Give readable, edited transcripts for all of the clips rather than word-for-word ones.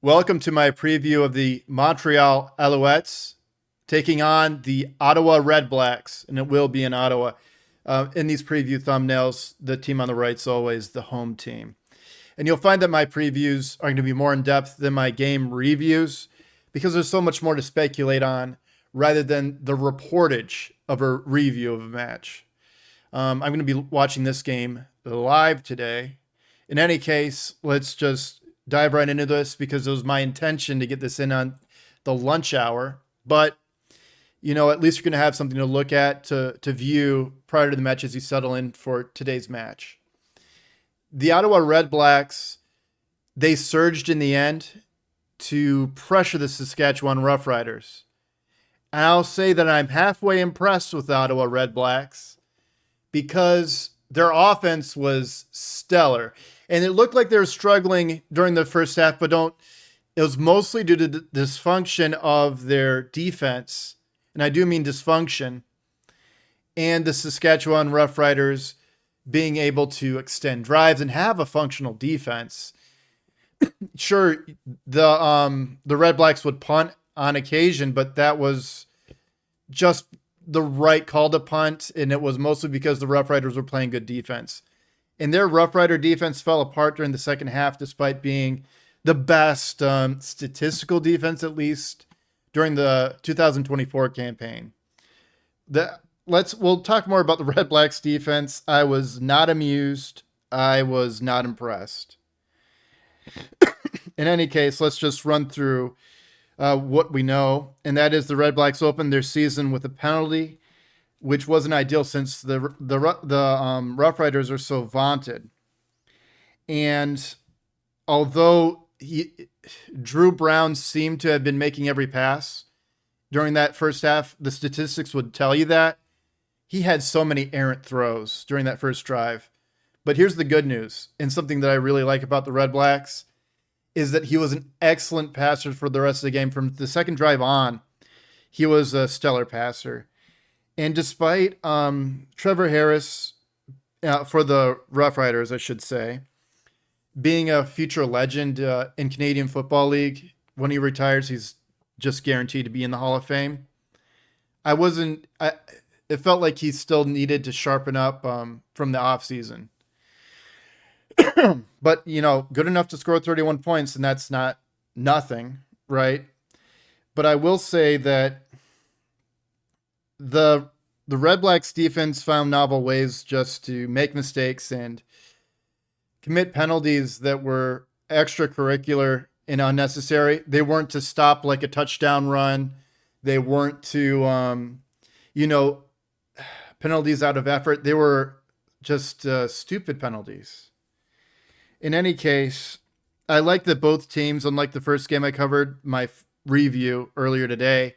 Welcome to my preview of the Montreal Alouettes taking on the Ottawa Redblacks, and it will be in Ottawa. In these preview thumbnails, the team on the right is always the home team. And you'll find that my previews are going to be more in depth than my game reviews because there's so much more to speculate on rather than the reportage of a review of a match. I'm going to be watching this game live today. In any case, let's just dive right into this because it was my intention to get this in on the lunch hour. But, at least you're going to have something to look at, to view prior to the match as you settle in for today's match. The Ottawa Redblacks, they surged in the end to pressure the Saskatchewan Roughriders. And I'll say that I'm halfway impressed with the Ottawa Redblacks because their offense was stellar. And it looked like they were struggling during the first half, but it was mostly due to the dysfunction of their defense. And I do mean dysfunction. And the Saskatchewan Roughriders being able to extend drives and have a functional defense. Sure, the Redblacks would punt on occasion, but that was just the right call to punt, and it was mostly because the Roughriders were playing good defense. And their Rough Rider defense fell apart during the second half, despite being the best statistical defense, at least during the 2024 campaign. We'll talk more about the Redblacks defense. I was not amused. I was not impressed. In any case, let's just run through what we know, and that is the Redblacks opened their season with a penalty, which wasn't ideal since the Roughriders are so vaunted. And although Drew Brown seemed to have been making every pass during that first half, the statistics would tell you that he had so many errant throws during that first drive. But here's the good news, and something that I really like about the Redblacks is that he was an excellent passer for the rest of the game. From the second drive on, he was a stellar passer. And despite Trevor Harris, for the Roughriders, I should say, being a future legend in Canadian Football League, when he retires, he's just guaranteed to be in the Hall of Fame. It felt like he still needed to sharpen up from the offseason. But, good enough to score 31 points, and that's not nothing, right? But I will say that the Redblacks defense found novel ways just to make mistakes and commit penalties that were extracurricular and unnecessary. They weren't to stop like a touchdown run. They weren't to, penalties out of effort. They were just stupid penalties. In any case, I like that both teams, unlike the first game I covered, my review earlier today,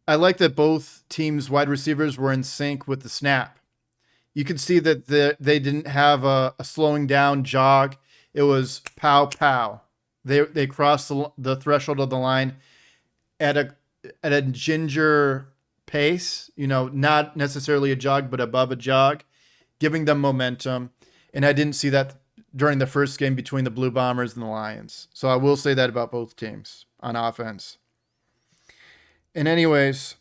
I like that both teams' wide receivers were in sync with the snap. You could see that they didn't have a slowing down jog. It was pow, pow. They crossed the threshold of the line at a ginger pace, not necessarily a jog, but above a jog, giving them momentum. And I didn't see that during the first game between the Blue Bombers and the Lions. So I will say that about both teams on offense. And anyways,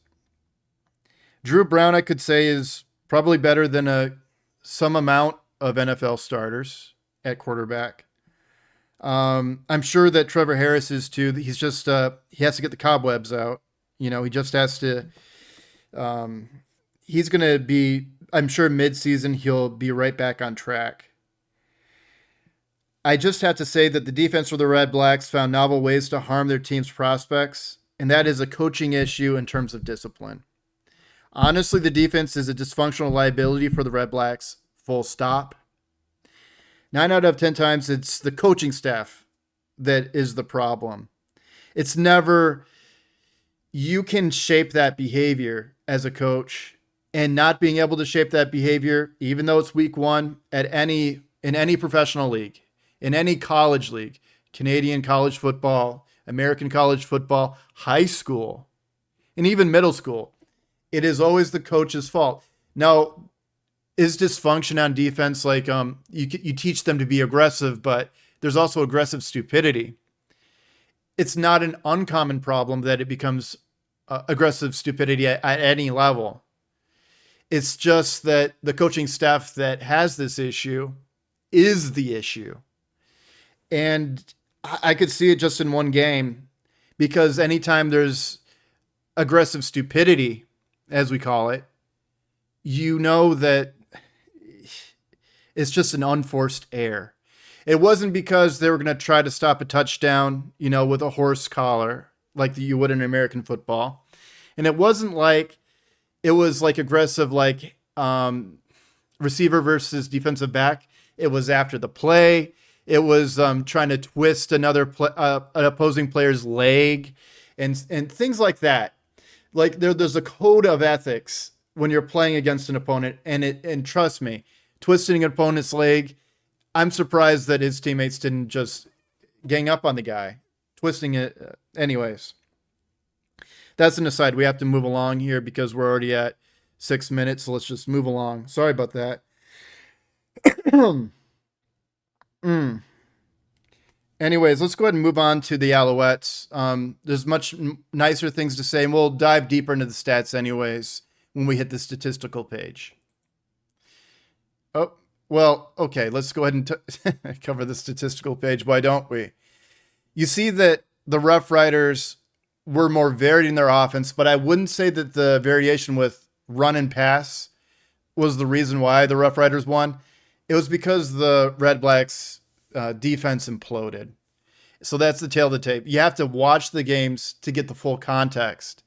Drew Brown, I could say, is probably better than some amount of NFL starters at quarterback. I'm sure that Trevor Harris is too. He's just he has to get the cobwebs out. He just has to. He's going to be, I'm sure, mid-season he'll be right back on track. I just have to say that the defense for the Redblacks found novel ways to harm their team's prospects, and that is a coaching issue in terms of discipline. Honestly, the defense is a dysfunctional liability for the Redblacks, full stop. 9 out of 10 times, it's the coaching staff that is the problem. It's never, you can shape that behavior as a coach, and not being able to shape that behavior, even though it's week one, in any professional league, in any college league, Canadian college football, American college football, high school, and even middle school, it is always the coach's fault. Now, is dysfunction on defense like you teach them to be aggressive, but there's also aggressive stupidity. it's not an uncommon problem that it becomes aggressive stupidity at any level. It's just that the coaching staff that has this issue is the issue. And I could see it just in one game because anytime there's aggressive stupidity, as we call it, you know that it's just an unforced error. It wasn't because they were going to try to stop a touchdown, with a horse collar like you would in American football. And it wasn't like it was like aggressive, like receiver versus defensive back. It was after the play. It was trying to twist an opposing player's leg and things like that. Like there's a code of ethics when you're playing against an opponent. And trust me, twisting an opponent's leg, I'm surprised that his teammates didn't just gang up on the guy, twisting it. Anyways, that's an aside. We have to move along here because we're already at 6 minutes. So let's just move along. Sorry about that. Anyways, let's go ahead and move on to the Alouettes. There's much nicer things to say, and we'll dive deeper into the stats anyways when we hit the statistical page. Oh, well, okay, let's go ahead and cover the statistical page. Why don't we? You see that the Roughriders were more varied in their offense, but I wouldn't say that the variation with run and pass was the reason why the Roughriders won. It was because the Redblacks defense imploded. So that's the tail of the tape. You have to watch the games to get the full context.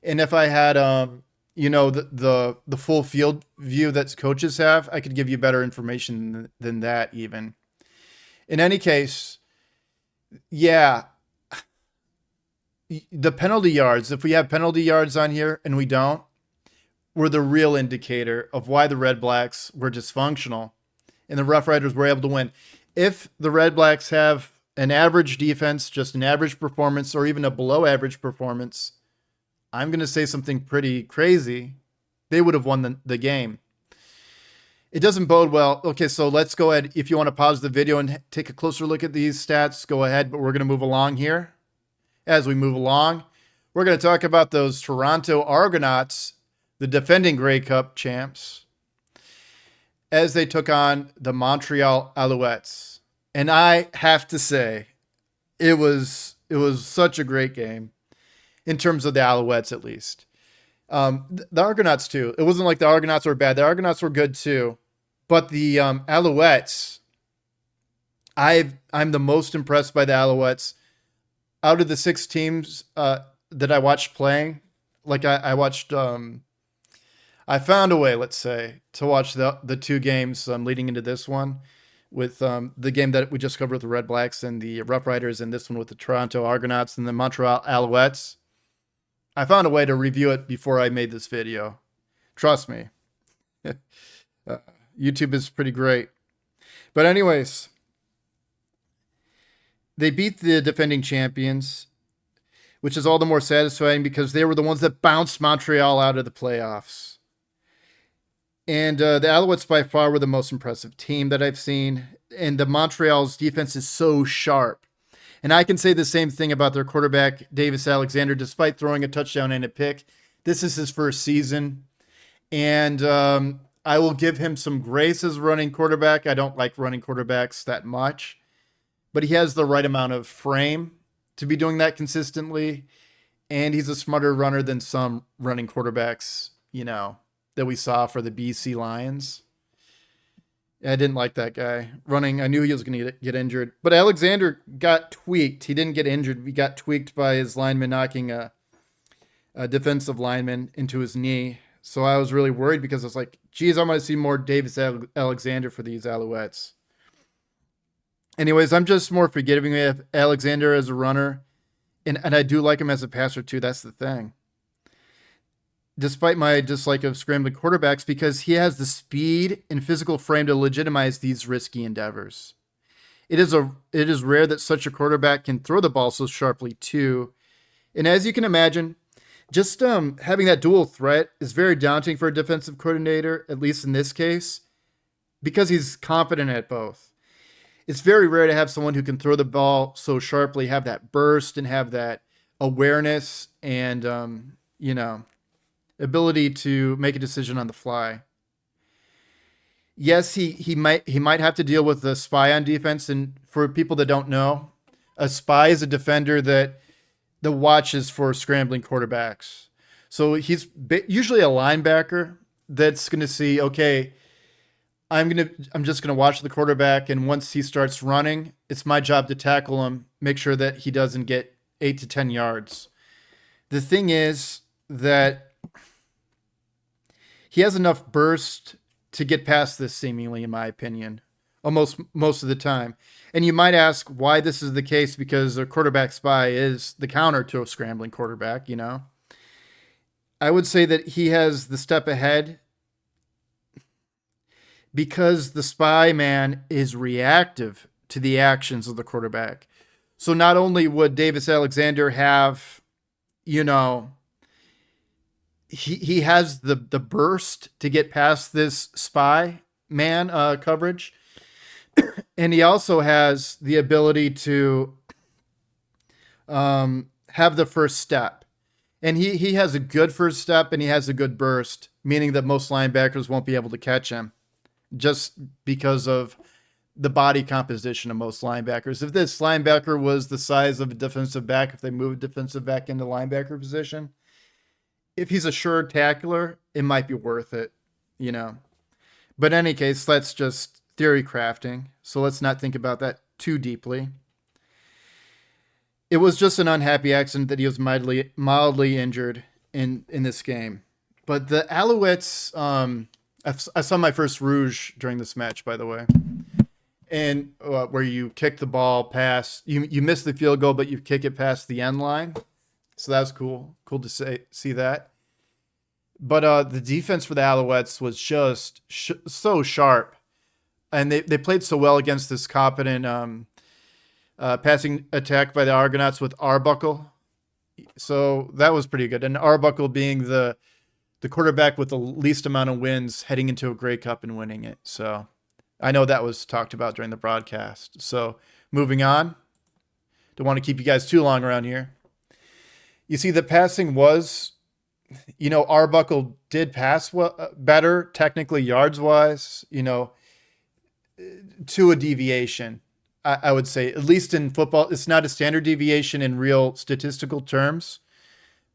And if I had the full field view that coaches have, I could give you better information than that even. In any case, yeah, the penalty yards, if we have penalty yards on here and we don't, were the real indicator of why the Redblacks were dysfunctional and the Roughriders were able to win. If the Redblacks have an average defense, just an average performance, or even a below average performance, I'm going to say something pretty crazy. They would have won the game. It doesn't bode well. Okay, so let's go ahead. If you want to pause the video and take a closer look at these stats, go ahead. But we're going to move along here. As we move along, we're going to talk about those Toronto Argonauts, the defending Grey Cup champs, as they took on the Montreal Alouettes. And I have to say, it was such a great game in terms of the Alouettes, at least. The Argonauts, too. It wasn't like the Argonauts were bad. The Argonauts were good, too. But the Alouettes, I'm the most impressed by the Alouettes. Out of the 6 teams that I watched playing, like I watched... I found a way, let's say, to watch the 2 games leading into this one with the game that we just covered with the Redblacks and the Roughriders, and this one with the Toronto Argonauts and the Montreal Alouettes. I found a way to review it before I made this video. Trust me. YouTube is pretty great. But anyways, they beat the defending champions, which is all the more satisfying because they were the ones that bounced Montreal out of the playoffs. And the Alouettes by far were the most impressive team that I've seen. And the Montreal's defense is so sharp. And I can say the same thing about their quarterback, Davis Alexander, despite throwing a touchdown and a pick. This is his first season. And I will give him some grace as a running quarterback. I don't like running quarterbacks that much. But he has the right amount of frame to be doing that consistently. And he's a smarter runner than some running quarterbacks, that we saw for the BC Lions. I didn't like that guy running. I knew he was going to get injured. But Alexander got tweaked. He didn't get injured. He got tweaked by his lineman knocking a defensive lineman into his knee. So I was really worried because I was like, geez, I'm going to see more Davis Alexander for these Alouettes. Anyways, I'm just more forgiving of Alexander as a runner. And I do like him as a passer too. That's the thing. Despite my dislike of scrambling quarterbacks, because he has the speed and physical frame to legitimize these risky endeavors. It is rare that such a quarterback can throw the ball so sharply too. And as you can imagine, just having that dual threat is very daunting for a defensive coordinator, at least in this case, because he's confident at both. it's very rare to have someone who can throw the ball so sharply, have that burst, and have that awareness and ability to make a decision on the fly. Yes, he might have to deal with the spy on defense, and for people that don't know, a spy is a defender that watches for scrambling quarterbacks. So he's usually a linebacker that's going to see, okay, I'm just gonna watch the quarterback, and once he starts running, it's my job to tackle him, make sure that he doesn't get 8 to 10 yards. The thing is that he has enough burst to get past this, seemingly, in my opinion, almost most of the time. And you might ask why this is the case, because a quarterback spy is the counter to a scrambling quarterback. I would say that he has the step ahead because the spy man is reactive to the actions of the quarterback. So not only would Davis Alexander have, he has the burst to get past this spy man coverage, and he also has the ability to have the first step. And he has a good first step, and he has a good burst, meaning that most linebackers won't be able to catch him, just because of the body composition of most linebackers. If this linebacker was the size of a defensive back, if they moved defensive back into linebacker position, if he's a sure tackler, it might be worth it, But in any case, that's just theory crafting. So let's not think about that too deeply. It was just an unhappy accident that he was mildly injured in this game. But the Alouettes, I saw my first rouge during this match, by the way, and where you kick the ball past, you miss the field goal, but you kick it past the end line. So that was cool to see that. But the defense for the Alouettes was just so sharp, and they played so well against this competent passing attack by the Argonauts with Arbuckle. So that was pretty good. And Arbuckle being the quarterback with the least amount of wins heading into a Grey Cup and winning it. So I know that was talked about during the broadcast. So moving on. Don't want to keep you guys too long around here. You see, the passing was, Arbuckle did pass better, technically yards-wise, to a deviation. I would say, at least in football, it's not a standard deviation in real statistical terms,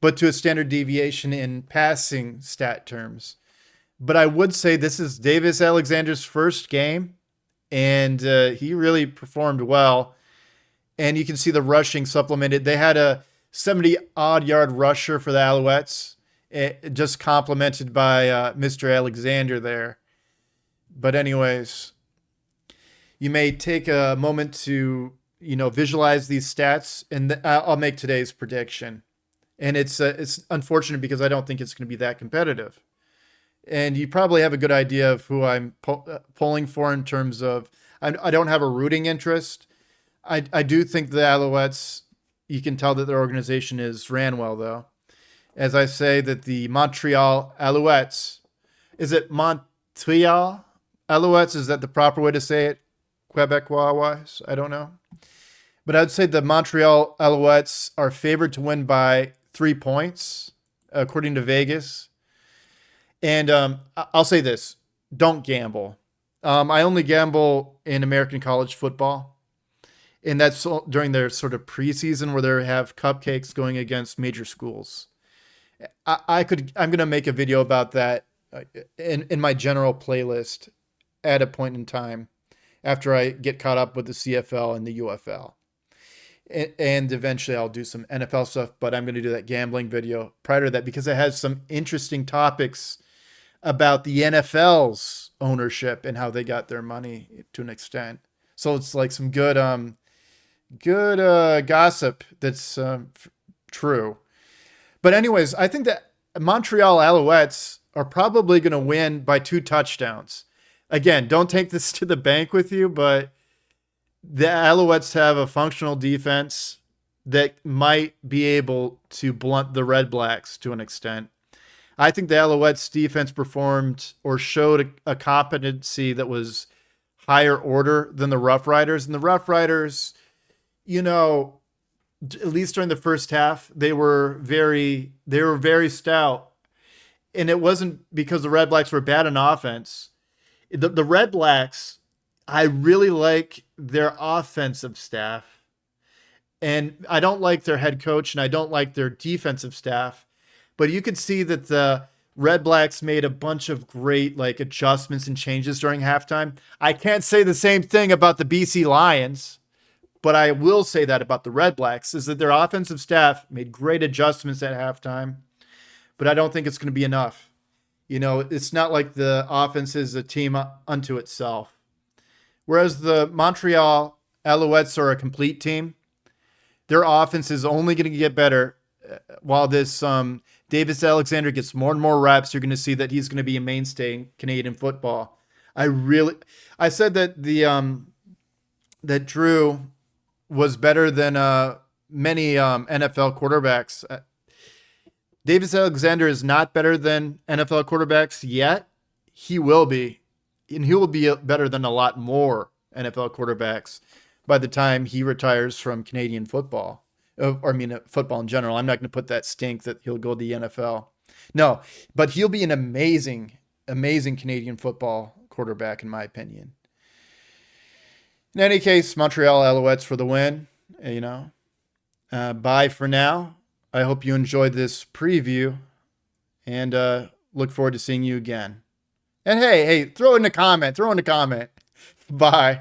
but to a standard deviation in passing stat terms. But I would say this is Davis Alexander's first game, and he really performed well. And you can see the rushing supplemented. They had a 70-odd yard rusher for the Alouettes, just complemented by Mr. Alexander there. But anyways, you may take a moment to, visualize these stats, and I'll make today's prediction. And it's unfortunate because I don't think it's going to be that competitive. And you probably have a good idea of who I'm polling for in terms of, I don't have a rooting interest. I do think the Alouettes, you can tell that their organization is ran well, though. As I say that the Montreal Alouettes, is it Montreal Alouettes? Is that the proper way to say it? Quebecois-wise? I don't know. But I'd say the Montreal Alouettes are favored to win by 3 points, according to Vegas. And I'll say this, don't gamble. I only gamble in American college football. And that's during their sort of preseason where they have cupcakes going against major schools. I'm going to make a video about that in my general playlist at a point in time after I get caught up with the CFL and the UFL. And eventually I'll do some NFL stuff, but I'm going to do that gambling video prior to that because it has some interesting topics about the NFL's ownership and how they got their money to an extent. So it's like some good gossip that's true. But anyways, I think that Montreal Alouettes are probably going to win by 2 touchdowns. Again, don't take this to the bank with you, but the Alouettes have a functional defense that might be able to blunt the Redblacks to an extent. I think the Alouettes defense performed or showed a competency that was higher order than the Roughriders. And the Roughriders, you know, at least during the first half, they were very stout. And it wasn't because the Redblacks were bad in offense. The Redblacks, I really like their offensive staff, and I don't like their head coach, and I don't like their defensive staff. But you could see that the Redblacks made a bunch of great like adjustments and changes during halftime. I can't say the same thing about the BC Lions, but I will say that about the Redblacks is that their offensive staff made great adjustments at halftime, but I don't think it's going to be enough. It's not like the offense is a team unto itself. Whereas the Montreal Alouettes are a complete team, their offense is only going to get better while this Davis Alexander gets more and more reps. You're going to see that he's going to be a mainstay in Canadian football. I said that that Drew was better than many NFL quarterbacks. Davis Alexander is not better than NFL quarterbacks yet. He will be, and he will be better than a lot more NFL quarterbacks by the time he retires from Canadian football. Football in general. I'm not going to put that stink that he'll go to the NFL. No, but he'll be an amazing, amazing Canadian football quarterback, in my opinion. In any case, Montreal Alouettes for the win. Bye for now. I hope you enjoyed this preview, and look forward to seeing you again. And hey, throw in a comment. Bye.